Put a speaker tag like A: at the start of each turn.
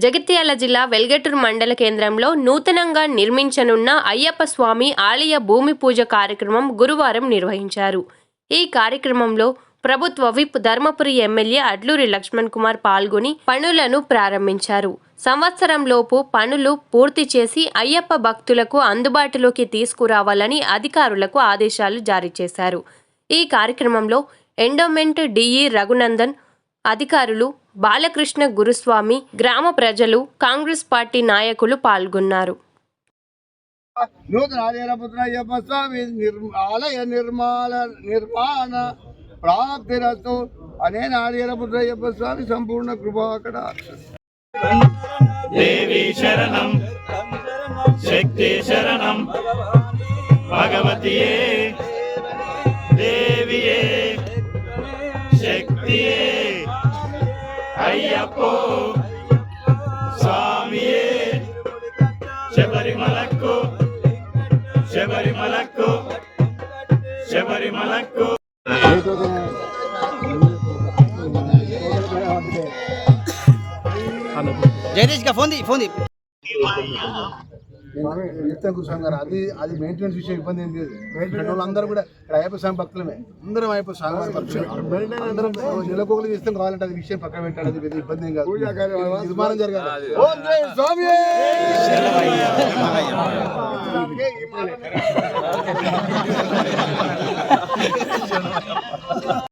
A: జగిత్యాల జిల్లా వెల్గటూర్ మండల కేంద్రంలో నూతనంగా నిర్మించనున్న అయ్యప్ప స్వామి ఆలయ భూమి పూజ కార్యక్రమం గురువారం నిర్వహించారు. ఈ కార్యక్రమంలో ప్రభుత్వ విప్ ధర్మపురి ఎమ్మెల్యే అడ్లూరి లక్ష్మణ్ కుమార్ పాల్గొని పనులను ప్రారంభించారు. సంవత్సరంలోపు పనులు పూర్తి చేసి అయ్యప్ప భక్తులకు అందుబాటులోకి తీసుకురావాలని అధికారులకు ఆదేశాలు జారీ చేశారు. ఈ కార్యక్రమంలో ఎండోమెంట్ డిఈ రఘునందన్, అధికారులు, బాలకృష్ణ గురుస్వామి, గ్రామ ప్రజలు, కాంగ్రెస్ పార్టీ నాయకులు పాల్గొన్నారు.
B: నూతన ఆలయపుత్ర అయ్యప్ప స్వామి ఆలయ నిర్మాణ ప్రాప్తిరస్తు. అనేన ఆలయపుత్ర అయ్యప్ప స్వామి సంపూర్ణ కృపాకటాక్ష.
C: దేవి శరణం, శక్తి శరణం, భగవతియే దేవియే శక్తియే అయ్యప్పో స్వామియే. శబరిమలకు శబరిమలకు శబరిమలకు
D: జగదీష్ గా ఫోన్
B: చెప్తాను కూర్చోం గారు. అది మెయింటెనెన్స్ విషయం ఇబ్బంది ఏం లేదు. మెయింటెనెన్స్ అందరూ కూడా ఇక్కడ అయ్యప్ప స్వామి భక్తులమే, అందరం అయ్యప్ప స్వామి భక్తులు. అందరం నెలకొకలు చేస్తాం కావాలంటే అది విషయం పక్కన పెట్టాడు, అది పెద్ద ఇబ్బంది ఏం కాదు. నిర్మాణం జరగాలి.